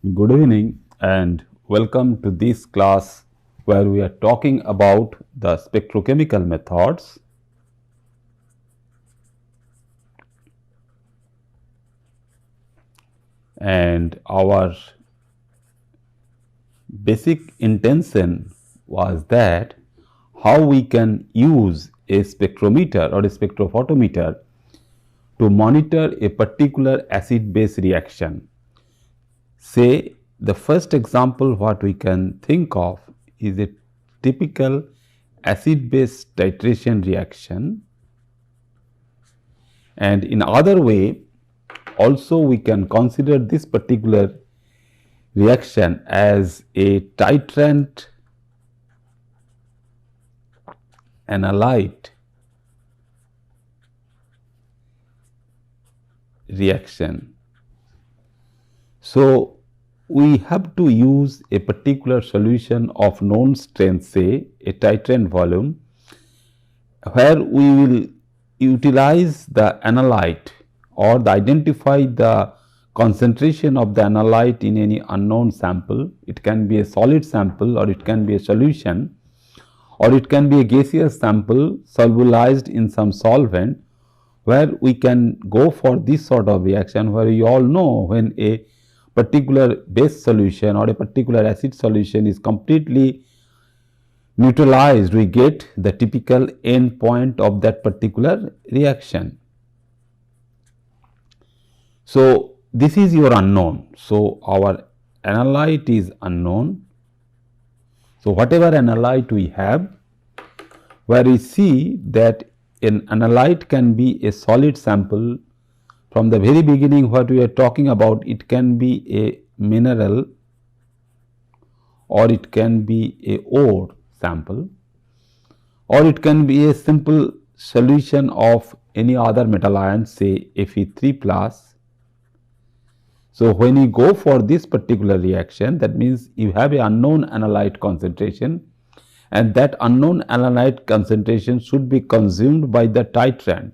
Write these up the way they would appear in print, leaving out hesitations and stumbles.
Good evening and welcome to this class where we are talking about the spectrochemical methods. And our basic intention was that how we can use a spectrometer or a spectrophotometer to monitor a particular acid-base reaction. Say the first example what we can think of is a typical acid-base titration reaction, and in other way also we can consider this particular reaction as a titrant analyte reaction. So we have to use a particular solution of known strength, say a titrant volume, where we will utilize the analyte or identify the concentration of the analyte in any unknown sample. It can be a solid sample, or it can be a solution, or it can be a gaseous sample solubilized in some solvent, where we can go for this sort of reaction, where you all know when a particular base solution or a particular acid solution is completely neutralized, we get the typical end point of that particular reaction. So this is your unknown. So our analyte is unknown. So whatever analyte we have, where we see that an analyte can be a solid sample. From the very beginning what we are talking about, it can be a mineral or it can be a ore sample, or it can be a simple solution of any other metal ion, say Fe3 plus. So when you go for this particular reaction, that means you have an unknown analyte concentration, and that unknown analyte concentration should be consumed by the titrant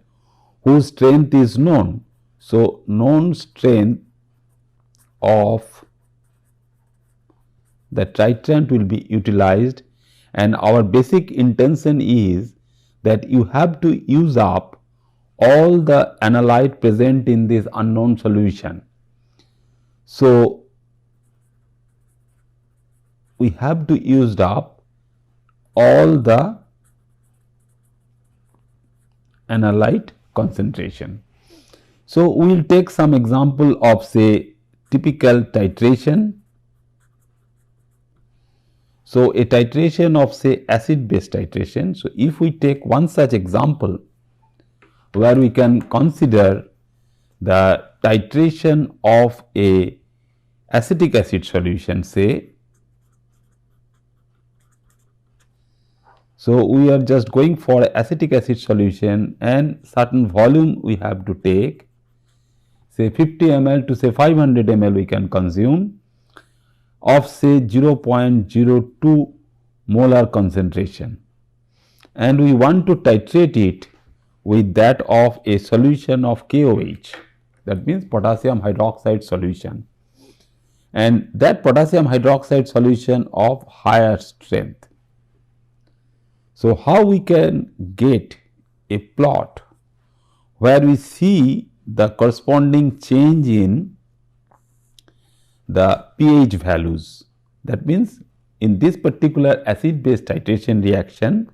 whose strength is known. So known strength of the titrant will be utilized, and our basic intention is that you have to use up all the analyte present in this unknown solution. So we have to use up all the analyte concentration. So we will take some example of, say, typical titration. So a titration of, say, acid-base titration. So if we take one such example where we can consider the titration of a acetic acid solution, say, so we are just going for acetic acid solution and certain volume we have to take, say 50 ml to say 500 ml we can consume of, say, 0.02 molar concentration, and we want to titrate it with that of a solution of KOH, that means potassium hydroxide solution, and that potassium hydroxide solution of higher strength. So how we can get a plot where we see the corresponding change in the pH values. That means in this particular acid-base titration reaction,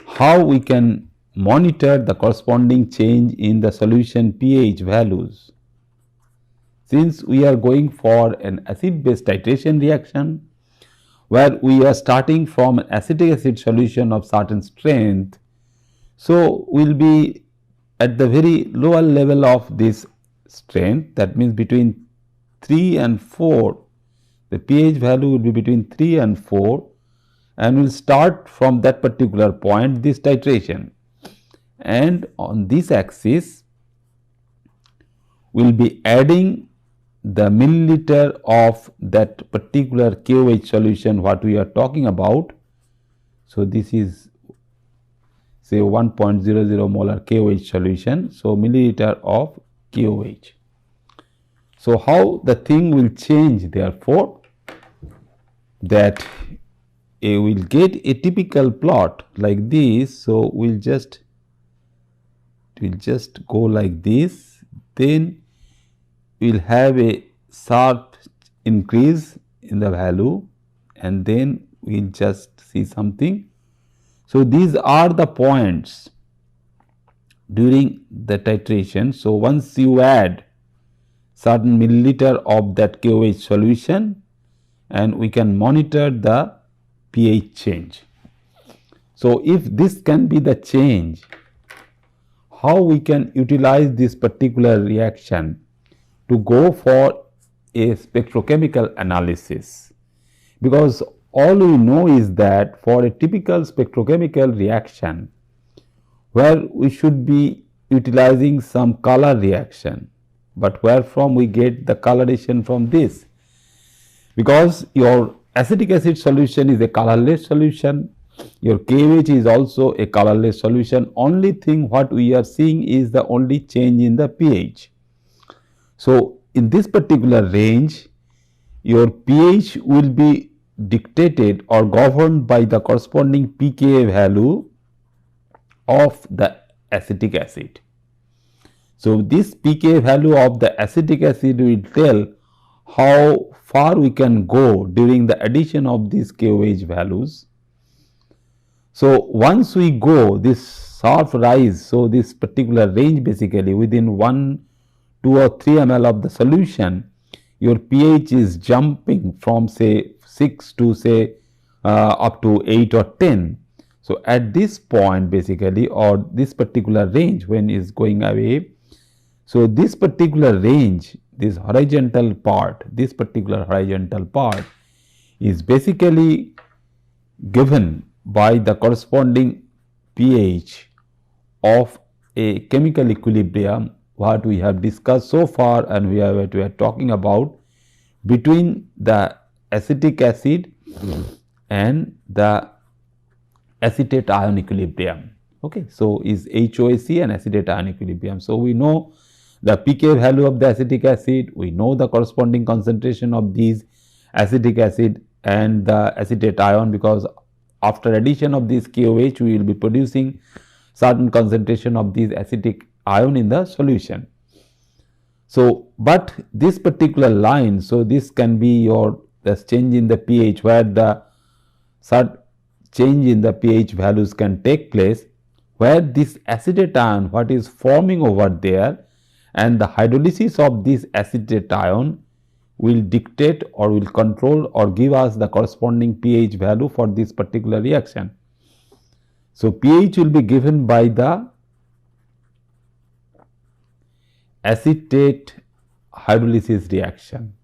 how we can monitor the corresponding change in the solution pH values. Since we are going for an acid-base titration reaction where we are starting from an acetic acid solution of certain strength, so we will be at the very lower level of this strength, that means between 3 and 4, the pH value will be between 3 and 4, and we will start from that particular point this titration, and on this axis we will be adding the milliliter of that particular KOH solution what we are talking about. So this is, say, 1.00 molar KOH solution, so milliliter of KOH. So, how the thing will change therefore, that we'll get a typical plot like this. So, we'll just go like this, then we'll have a sharp increase in the value, and then we'll just see something. So, these are the points during the titration. So, once you add certain milliliter of that KOH solution, and we can monitor the pH change. So, if this can be the change, how we can utilize this particular reaction to go for a spectrochemical analysis, because all we know is that for a typical spectrochemical reaction where we should be utilizing some color reaction, but where from we get the coloration from this, because your acetic acid solution is a colorless solution, your KOH is also a colorless solution. Only thing what we are seeing is the only change in the pH. So, in this particular range, your pH will be dictated or governed by the corresponding pKa value of the acetic acid. So, this pKa value of the acetic acid will tell how far we can go during the addition of these KOH values. So, once we go this sharp rise, so this particular range basically within 1, 2 or 3 ml of the solution, your pH is jumping from say 6 to say up to 8 or 10. So, at this point basically, or this particular range when is going away, so this particular range, this horizontal part, this particular horizontal part is basically given by the corresponding pH of a chemical equilibrium what we have discussed so far, and we are talking about between the acetic acid and the acetate ion equilibrium. Okay, so is HOAC and acetate ion equilibrium. So, we know the pK value of the acetic acid, we know the corresponding concentration of these acetic acid and the acetate ion, because after addition of this KOH we will be producing certain concentration of these acetic ion in the solution. So, but this particular line, so this can be your the change in the pH, where the change in the pH values can take place, where this acetate ion what is forming over there and the hydrolysis of this acetate ion will dictate or will control or give us the corresponding pH value for this particular reaction. So, pH will be given by the acetate hydrolysis reaction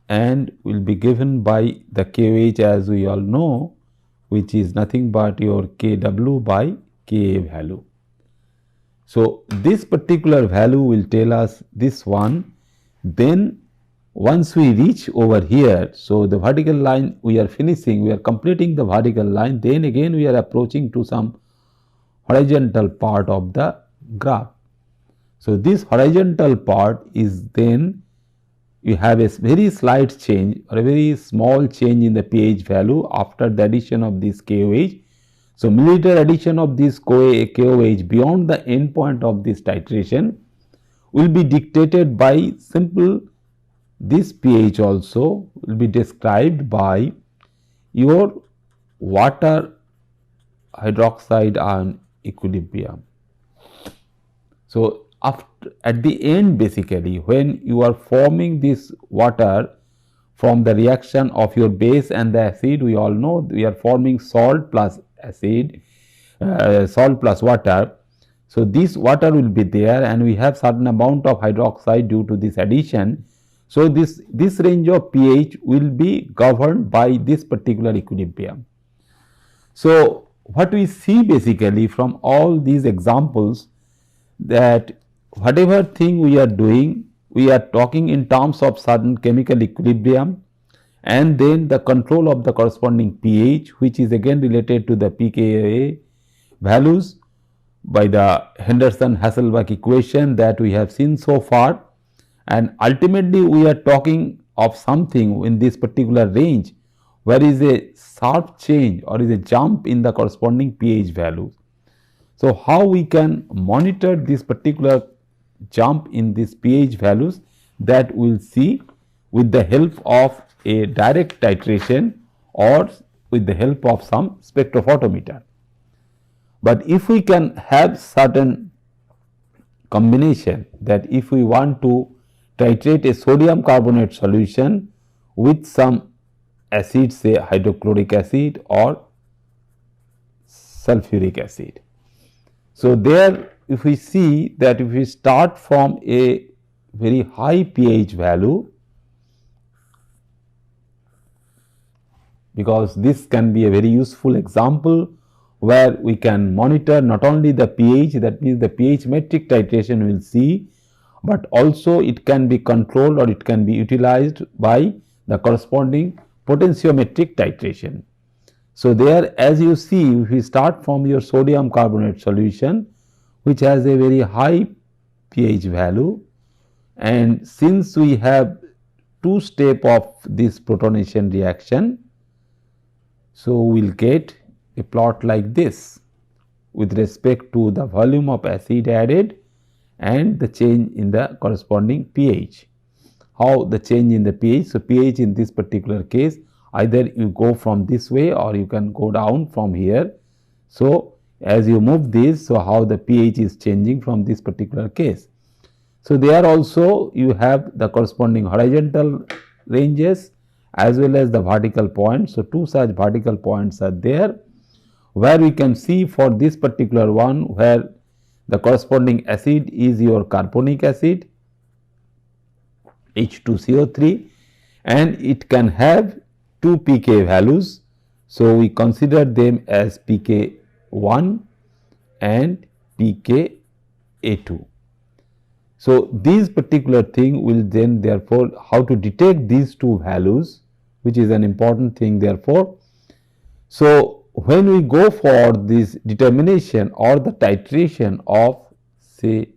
and will be given by the KOH, as we all know, which is nothing but your Kw by Ka value. So, this particular value will tell us this one. Then once we reach over here, so the vertical line we are finishing, we are completing the vertical line, then again we are approaching to some horizontal part of the graph. So, this horizontal part is then you have a very slight change or a very small change in the pH value after the addition of this KOH. So, milliliter addition of this KOH beyond the end point of this titration will be dictated by simple this pH also will be described by your water hydroxide ion equilibrium. So, after at the end basically when you are forming this water from the reaction of your base and the acid, we all know we are forming salt plus acid, salt plus water. So, this water will be there and we have certain amount of hydroxide due to this addition. So, this range of pH will be governed by this particular equilibrium. So, what we see basically from all these examples, that whatever thing we are doing, we are talking in terms of certain chemical equilibrium and then the control of the corresponding pH, which is again related to the pKa values by the Henderson-Hasselbalch equation that we have seen so far, and ultimately we are talking of something in this particular range where is a sharp change or is a jump in the corresponding pH values. So, how we can monitor this particular jump in this pH values, that we will see with the help of a direct titration or with the help of some spectrophotometer. But if we can have certain combination, that if we want to titrate a sodium carbonate solution with some acid, say hydrochloric acid or sulfuric acid. So, there if we see that if we start from a very high pH value, because this can be a very useful example where we can monitor not only the pH, that means the pH metric titration we will see, but also it can be controlled or it can be utilized by the corresponding potentiometric titration. So, there as you see, if we start from your sodium carbonate solution which has a very high pH value, and since we have two step of this protonation reaction, so we will get a plot like this with respect to the volume of acid added and the change in the corresponding pH. How the change in the pH? So, pH in this particular case, either you go from this way or you can go down from here. So, as you move this, so how the pH is changing from this particular case. So, there also you have the corresponding horizontal ranges as well as the vertical points. So, two such vertical points are there, where we can see for this particular one where the corresponding acid is your carbonic acid H2CO3, and it can have two pK values. So, we consider them as pK1 and pKa2. So, these particular thing will then therefore how to detect these two values, which is an important thing therefore. So, when we go for this determination or the titration of say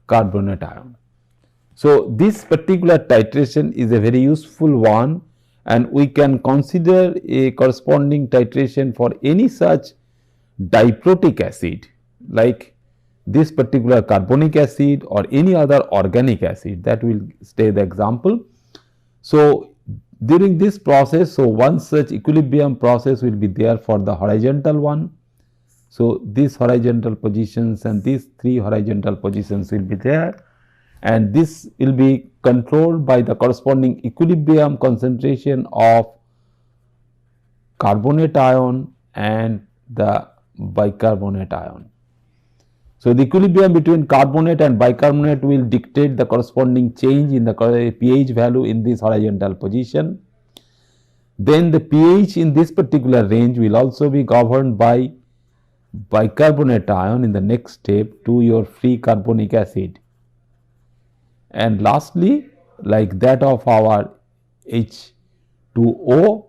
carbonate ion. So, this particular titration is a very useful one, and we can consider a corresponding titration for any such diprotic acid like this particular carbonic acid or any other organic acid, that will stay the example. So, during this process, so one such equilibrium process will be there for the horizontal one. So, these horizontal positions and these three horizontal positions will be there, and this will be controlled by the corresponding equilibrium concentration of carbonate ion and the bicarbonate ion. So, the equilibrium between carbonate and bicarbonate will dictate the corresponding change in the pH value in this horizontal position. Then the pH in this particular range will also be governed by bicarbonate ion in the next step to your free carbonic acid. And lastly, like that of our H2O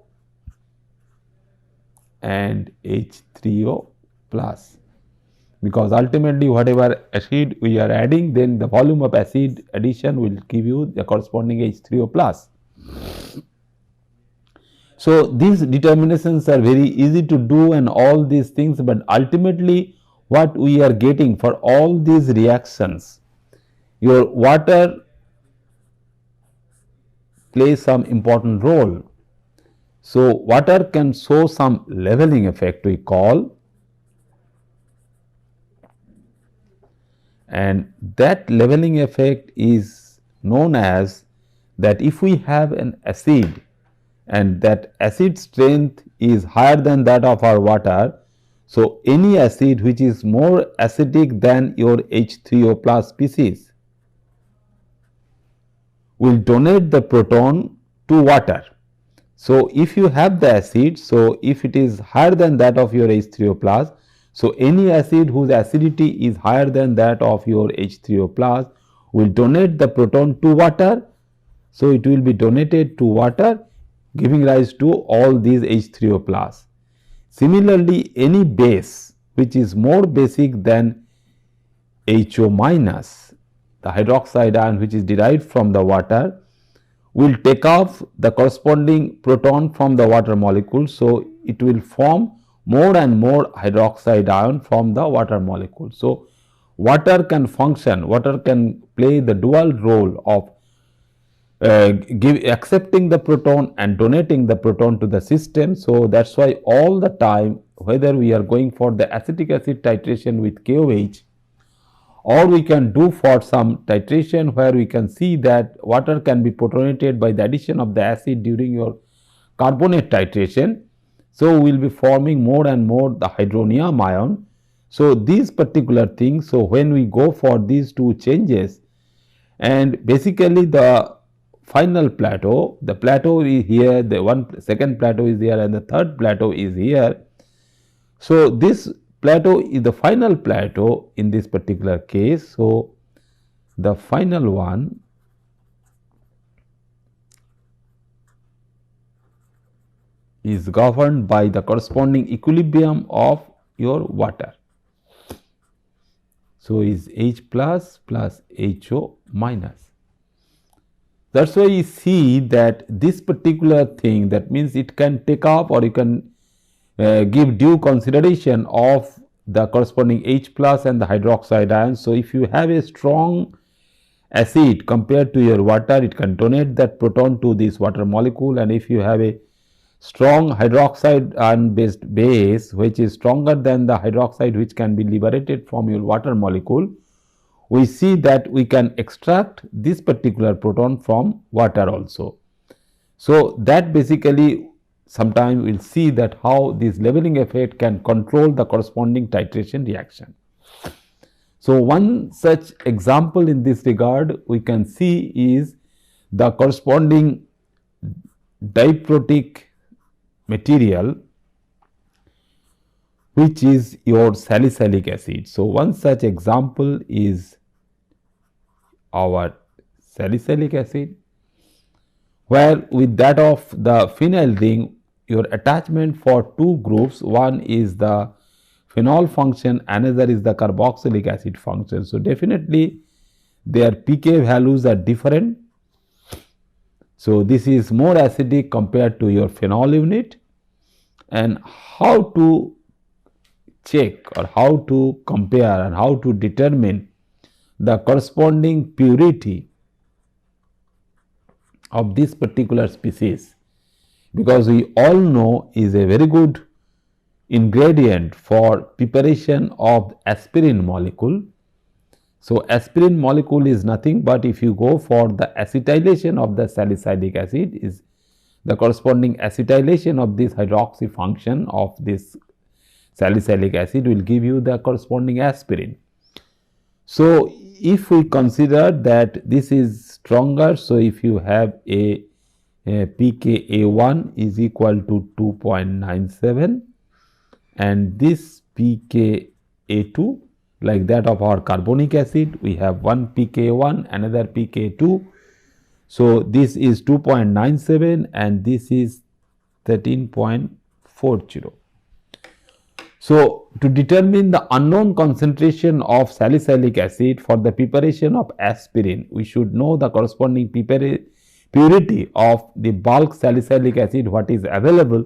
and H3O plus, because ultimately whatever acid we are adding, then the volume of acid addition will give you the corresponding H3O plus. So, these determinations are very easy to do and all these things, but ultimately what we are getting for all these reactions, your water plays some important role. So, water can show some leveling effect we call, and that leveling effect is known as that if we have an acid and that acid strength is higher than that of our water, so any acid which is more acidic than your H3O plus species will donate the proton to water. So, if you have the acid, so if it is higher than that of your H3O plus, so any acid whose acidity is higher than that of your H3O plus will donate the proton to water. So, it will be donated to water, giving rise to all these H3O plus. Similarly, any base which is more basic than HO minus the hydroxide ion which is derived from the water will take off the corresponding proton from the water molecule. So, it will form more and more hydroxide ion from the water molecule. So, water can function, water can play the dual role of accepting the proton and donating the proton to the system. So, that is why all the time whether we are going for the acetic acid titration with KOH, or we can do for some titration where we can see that water can be protonated by the addition of the acid during your carbonate titration. So, we will be forming more and more the hydronium ion. So, these particular things, so when we go for these two changes, and basically the final plateau, the plateau is here, the second plateau is here and the third plateau is here. So, this plateau is the final plateau in this particular case. So, the final one is governed by the corresponding equilibrium of your water. So, is H plus HO minus. That is why you see that this particular thing, that means it can take up or you can give due consideration of the corresponding H plus and the hydroxide ion. So, if you have a strong acid compared to your water, it can donate that proton to this water molecule, and if you have a strong hydroxide ion based base which is stronger than the hydroxide which can be liberated from your water molecule, we see that we can extract this particular proton from water also. So, that basically sometime we will see that how this leveling effect can control the corresponding titration reaction. So, one such example in this regard we can see is the corresponding diprotic material which is your salicylic acid. So, one such example is our salicylic acid, where with that of the phenyl ring your attachment for two groups, one is the phenol function, another is the carboxylic acid function. So, definitely their pK values are different. So, this is more acidic compared to your phenol unit, and how to check or how to compare and how to determine the corresponding purity of this particular species, because we all know is a very good ingredient for preparation of aspirin molecule. So, aspirin molecule is nothing but if you go for the acetylation of the salicylic acid, is the corresponding acetylation of this hydroxy function of this salicylic acid will give you the corresponding aspirin. So, if we consider that this is stronger, so if you have a pKa1 is equal to 2.97 and this pKa2 like that of our carbonic acid, we have one pKa1, another pKa2. So, this is 2.97 and this is 13.40. So, to determine the unknown concentration of salicylic acid for the preparation of aspirin, we should know the corresponding purity of the bulk salicylic acid what is available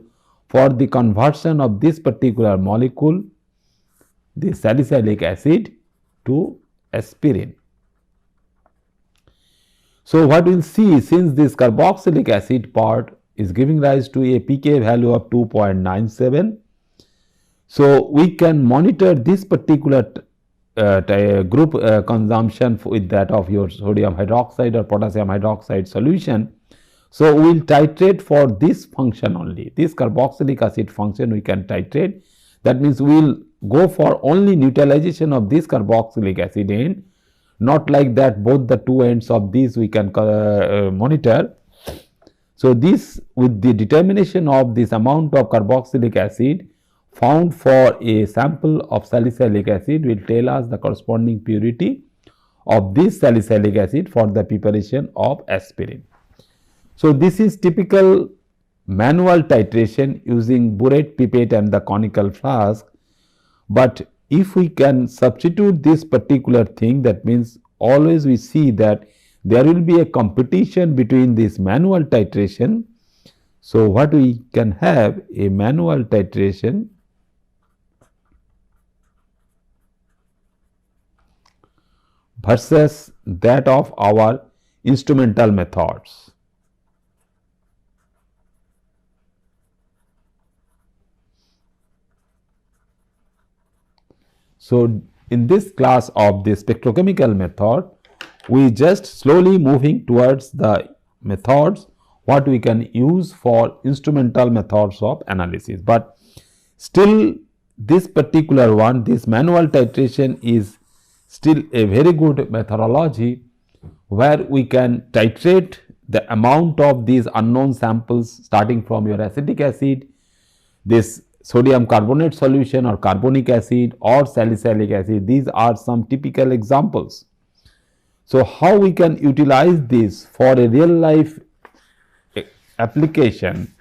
for the conversion of this particular molecule, the salicylic acid, to aspirin. So, what we will see, since this carboxylic acid part is giving rise to a pK value of 2.97, so we can monitor this particular group consumption with that of your sodium hydroxide or potassium hydroxide solution. So, we will titrate for this function only, this carboxylic acid function we can titrate. That means, we will go for only neutralization of this carboxylic acid end, not like that both the two ends of these we can monitor. So, this with the determination of this amount of carboxylic acid found for a sample of salicylic acid will tell us the corresponding purity of this salicylic acid for the preparation of aspirin. So, this is typical manual titration using burette pipette and the conical flask, but if we can substitute this particular thing, that means always we see that there will be a competition between this manual titration. So, what we can have a manual titration versus that of our instrumental methods. So, in this class of the spectrochemical method, we just slowly moving towards the methods what we can use for instrumental methods of analysis. But still this particular one, this manual titration is still a very good methodology where we can titrate the amount of these unknown samples starting from your acetic acid, this sodium carbonate solution or carbonic acid or salicylic acid. These are some typical examples. So, how we can utilize this for a real life application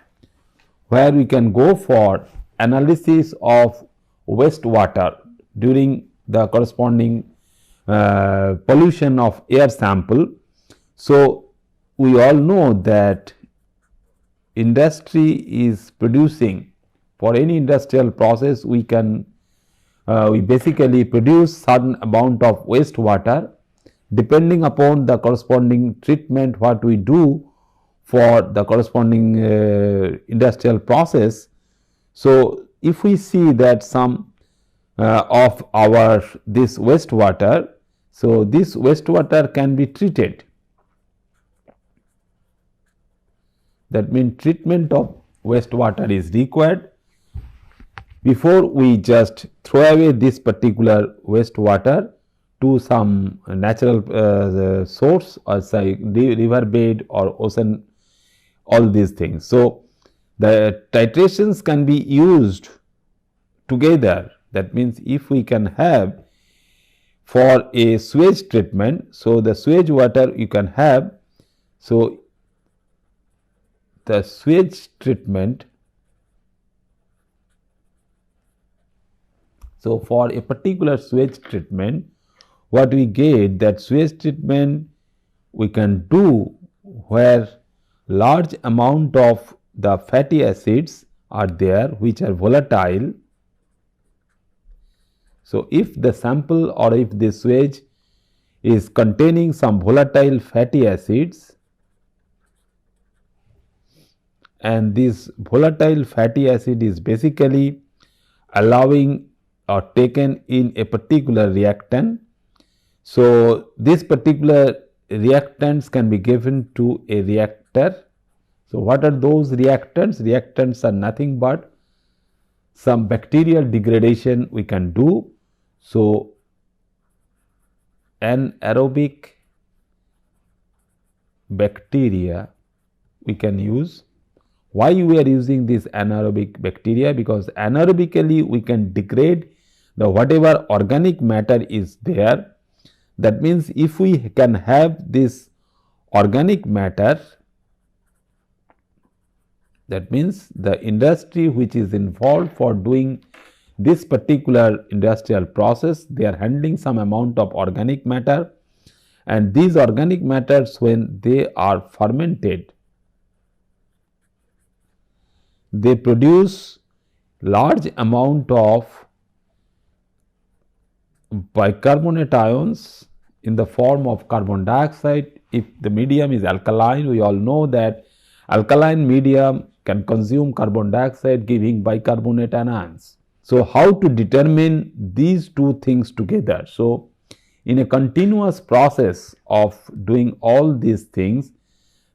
where we can go for analysis of wastewater during the corresponding pollution of air sample. So, we all know that industry is producing, for any industrial process we can we basically produce certain amount of wastewater depending upon the corresponding treatment what we do for the corresponding industrial process. So, if we see that some of our this wastewater, so this wastewater can be treated. That means treatment of wastewater is required before we just throw away this particular wastewater to some natural source or say river bed or ocean, all these things. So, the titrations can be used together. That means, if we can have for a sewage treatment, so the sewage water you can have, so the sewage treatment, so for a particular sewage treatment what we get, that sewage treatment we can do where large amount of the fatty acids are there which are volatile. So, if the sample or if the sewage is containing some volatile fatty acids and this volatile fatty acid is basically allowing or taken in a particular reactant. So, this particular reactants can be given to a reactor. So, what are those reactants? Reactants are nothing but some bacterial degradation we can do. So, anaerobic bacteria we can use. Why we are using this anaerobic bacteria? Because anaerobically we can degrade the whatever organic matter is there. That means, if we can have this organic matter, that means the industry which is involved for doing this particular industrial process, they are handling some amount of organic matter, and these organic matters when they are fermented, they produce large amount of bicarbonate ions in the form of carbon dioxide. If the medium is alkaline, we all know that alkaline medium can consume carbon dioxide giving bicarbonate anions. So, how to determine these two things together? So, in a continuous process of doing all these things,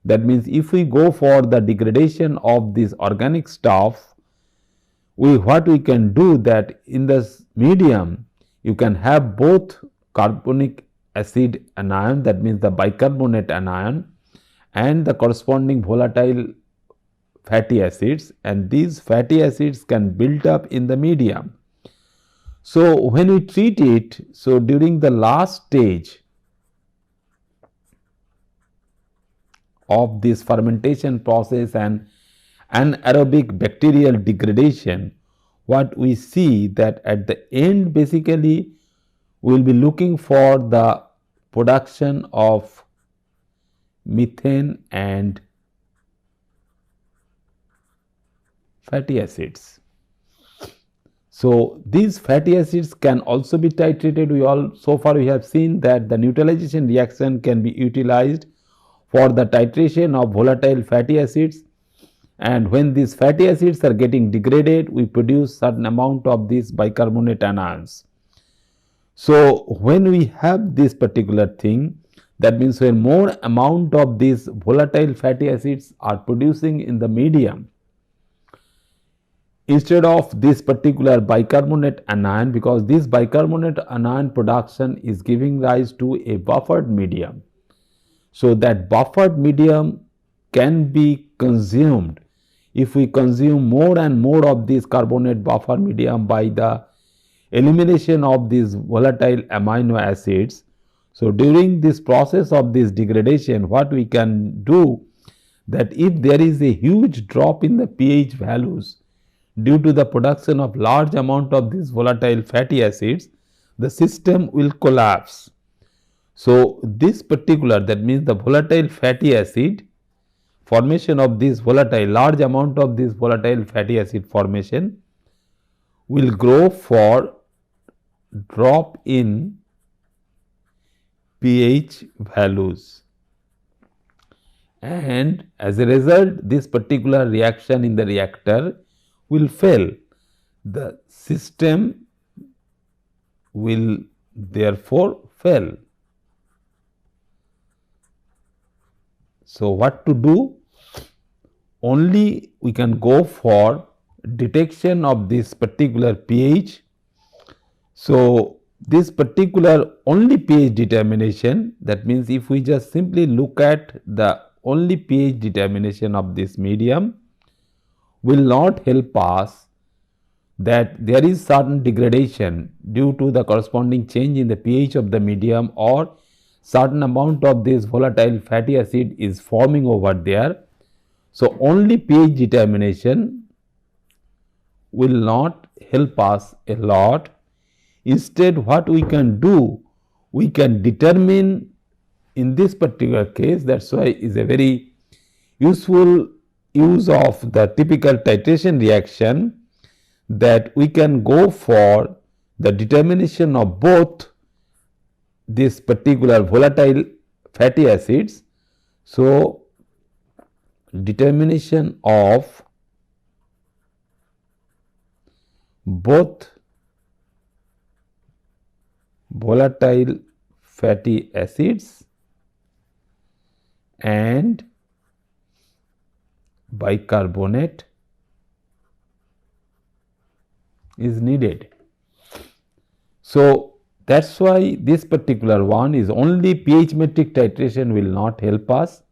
that means if we go for the degradation of this organic stuff, what we can do that in this medium you can have both carbonic acid anion, that means the bicarbonate anion, and the corresponding volatile fatty acids, and these fatty acids can build up in the medium. So, when we treat it, so during the last stage of this fermentation process and anaerobic bacterial degradation, what we see that at the end basically we will be looking for the production of methane and fatty acids. So these fatty acids can also be titrated. So far we have seen that the neutralization reaction can be utilized for the titration of volatile fatty acids, and when these fatty acids are getting degraded, we produce certain amount of these bicarbonate anions. So when we have this particular thing, that means when more amount of these volatile fatty acids are producing in the medium, instead of this particular bicarbonate anion, because this bicarbonate anion production is giving rise to a buffered medium. So that buffered medium can be consumed if we consume more and more of this carbonate buffer medium by the elimination of these volatile amino acids. So during this process of this degradation, what we can do, that if there is a huge drop in the pH values due to the production of large amount of these volatile fatty acids, the system will collapse. So this particular, that means the volatile fatty acid formation of this volatile, large amount of this volatile fatty acid formation will grow for drop in pH values, and as a result this particular reaction in the reactor will fail. The system will therefore fail. So what to do? Only we can go for detection of this particular pH. So this particular only pH determination, that means if we just simply look at the only pH determination of this medium, will not help us that there is certain degradation due to the corresponding change in the pH of the medium, or certain amount of this volatile fatty acid is forming over there. So only pH determination will not help us a lot. Instead, what we can do, we can determine in this particular case, that's why is a very useful use of the typical titration reaction, that we can go for the determination of both this particular volatile fatty acids. So determination of both volatile fatty acids and bicarbonate is needed. So that's why this particular one is only pH metric titration will not help us.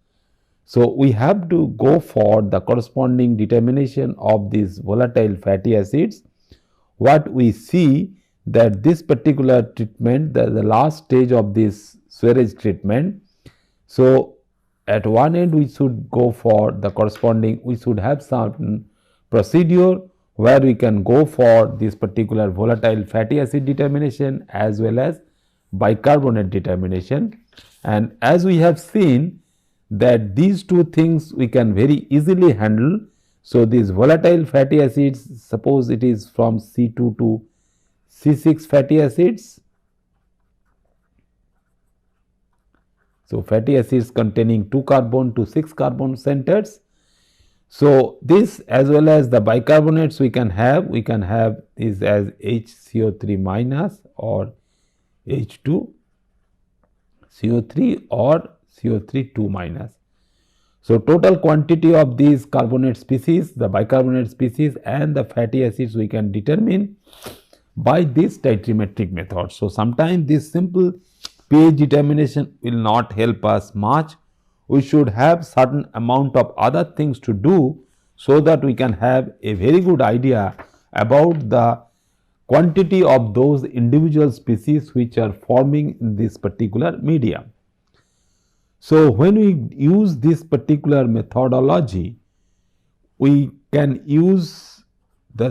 So we have to go for the corresponding determination of these volatile fatty acids. What we see that this particular treatment, the last stage of this Swaraj treatment. So at one end we should go for the corresponding, we should have certain procedure where we can go for this particular volatile fatty acid determination as well as bicarbonate determination. And as we have seen that these two things we can very easily handle. So these volatile fatty acids, suppose it is from C2 to C6 fatty acids. So fatty acids containing 2 carbon to 6 carbon centers. So this as well as the bicarbonates we can have this as HCO3 minus or H2CO3 or CO3 2 minus. So total quantity of these carbonate species, the bicarbonate species and the fatty acids we can determine by this titrimetric method. So sometimes this simple pH determination will not help us much. We should have certain amount of other things to do so that we can have a very good idea about the quantity of those individual species which are forming in this particular medium. So when we use this particular methodology, we can use the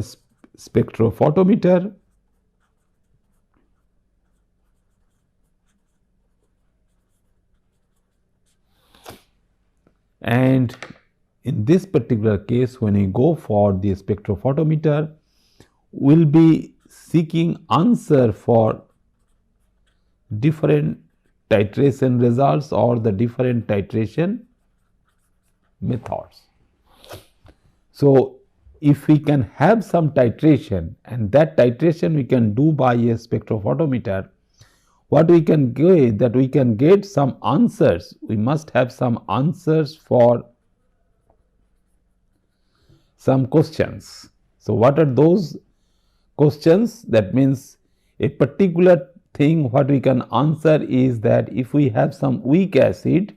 spectrophotometer And in this particular case, when we go for the spectrophotometer, we'll be seeking answer for different titration results or the different titration methods. So, if we can have some titration, and that titration we can do by a spectrophotometer, what we can get, that we can get some answers. We must have some answers for some questions. So, what are those questions? That means a particular thing what we can answer is that if we have some weak acid,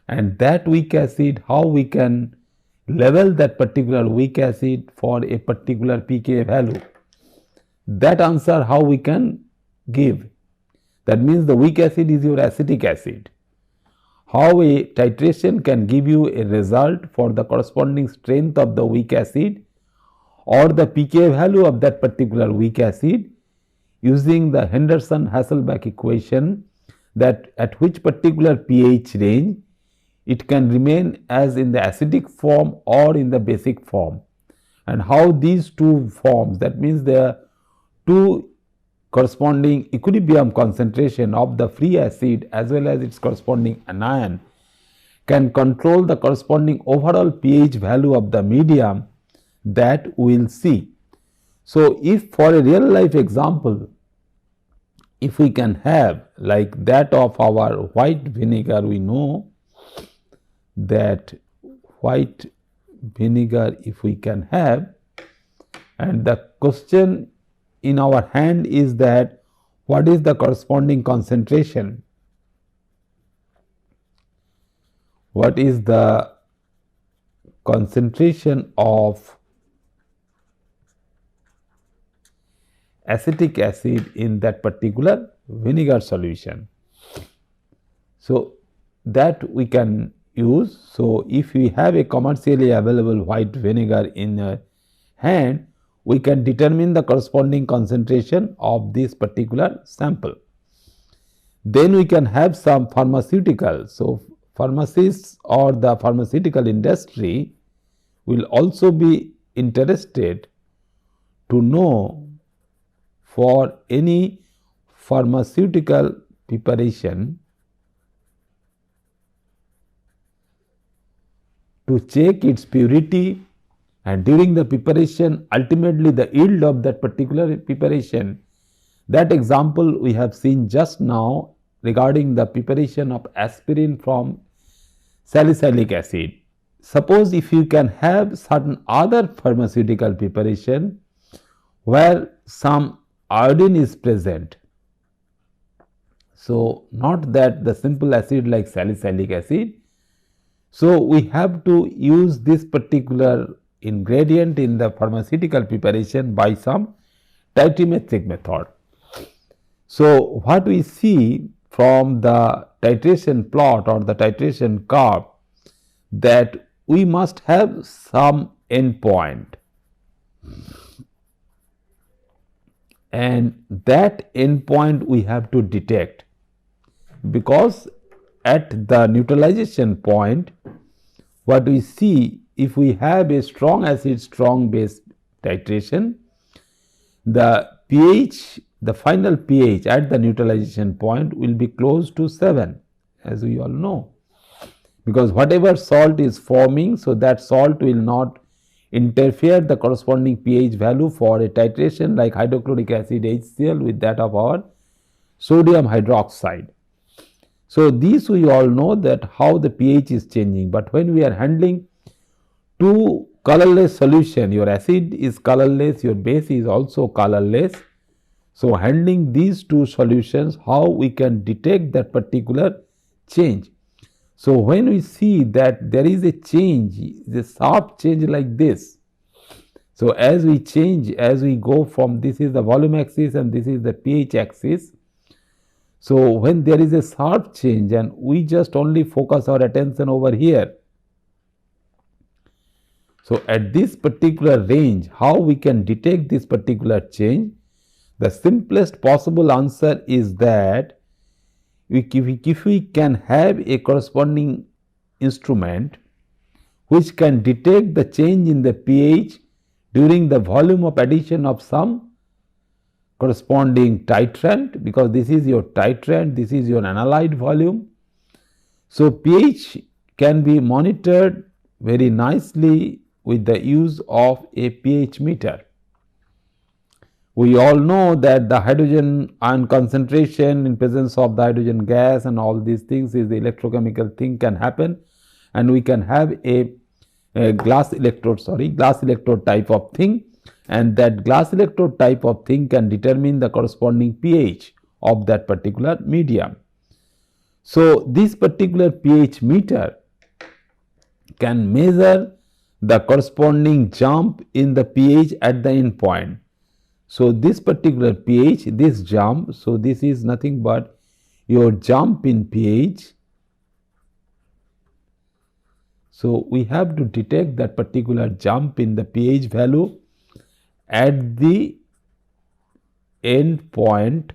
and that weak acid, how we can level that particular weak acid for a particular pKa value. That answer how we can give. That means the weak acid is your acetic acid. How a titration can give you a result for the corresponding strength of the weak acid or the pKa value of that particular weak acid using the Henderson-Hasselbalch equation, that at which particular pH range it can remain as in the acidic form or in the basic form, and how these two forms, that means the two corresponding equilibrium concentration of the free acid as well as its corresponding anion, can control the corresponding overall pH value of the medium, that we will see. So, if for a real life example, if we can have like that of our white vinegar, we know that white vinegar if we can have, and the question in our hand is that what is the corresponding concentration, what is the concentration of acetic acid in that particular vinegar solution. So, that we can use. So, if we have a commercially available white vinegar in a hand, we can determine the corresponding concentration of this particular sample. Then we can have some pharmaceutical. So, pharmacists or the pharmaceutical industry will also be interested to know for any pharmaceutical preparation to check its purity, and during the preparation ultimately the yield of that particular preparation. That example we have seen just now regarding the preparation of aspirin from salicylic acid. Suppose if you can have certain other pharmaceutical preparation where some iodine is present. So, not that the simple acid like salicylic acid. So, we have to use this particular ingredient in the pharmaceutical preparation by some titrimetric method. So, what we see from the titration plot or the titration curve, that we must have some endpoint, and that endpoint we have to detect, because at the neutralization point what we see, if we have a strong acid strong base titration, the pH, the final pH at the neutralization point will be close to 7, as we all know, because whatever salt is forming, so that salt will not interfere the corresponding pH value for a titration like hydrochloric acid HCl with that of our sodium hydroxide. So, these we all know that how the pH is changing, but when we are handling two colorless solution, your acid is colorless, your base is also colorless. So, handling these two solutions, how we can detect that particular change. So, when we see that there is a change, the sharp change like this. So, as we change, as we go from, this is the volume axis and this is the pH axis. So, when there is a sharp change and we just only focus our attention over here. So, at this particular range, how we can detect this particular change? The simplest possible answer is that if we can have a corresponding instrument which can detect the change in the pH during the volume of addition of some corresponding titrant, because this is your titrant, this is your analyte volume. So, pH can be monitored very nicely with the use of a pH meter. We all know that the hydrogen ion concentration in presence of the hydrogen gas and all these things is the electrochemical thing can happen, and we can have a glass electrode type of thing, and that glass electrode type of thing can determine the corresponding pH of that particular medium. So, this particular pH meter can measure the corresponding jump in the pH at the end point. So, this particular pH, this jump, so this is nothing but your jump in pH. So, we have to detect that particular jump in the pH value at the end point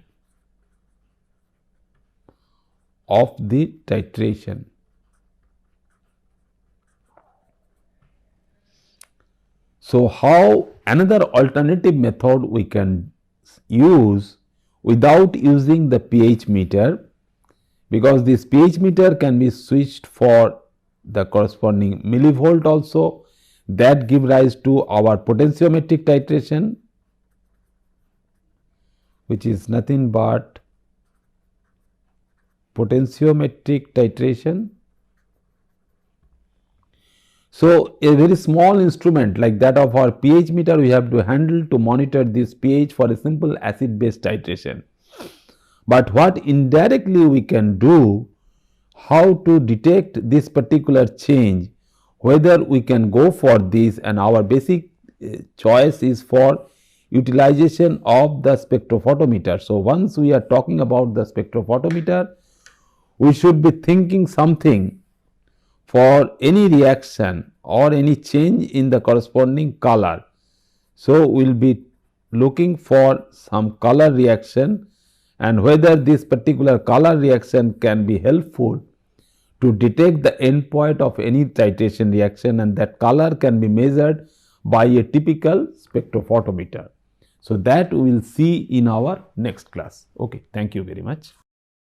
of the titration. So, how another alternative method we can use without using the pH meter, because this pH meter can be switched for the corresponding millivolt also, that give rise to our potentiometric titration, which is nothing but potentiometric titration. So, a very small instrument like that of our pH meter we have to handle to monitor this pH for a simple acid base titration. But what indirectly we can do, how to detect this particular change, whether we can go for this, and our basic choice is for utilization of the spectrophotometer. So, once we are talking about the spectrophotometer, we should be thinking something for any reaction or any change in the corresponding color. So, we will be looking for some color reaction, and whether this particular color reaction can be helpful to detect the end point of any titration reaction, and that color can be measured by a typical spectrophotometer. So, that we will see in our next class. Okay, thank you very much.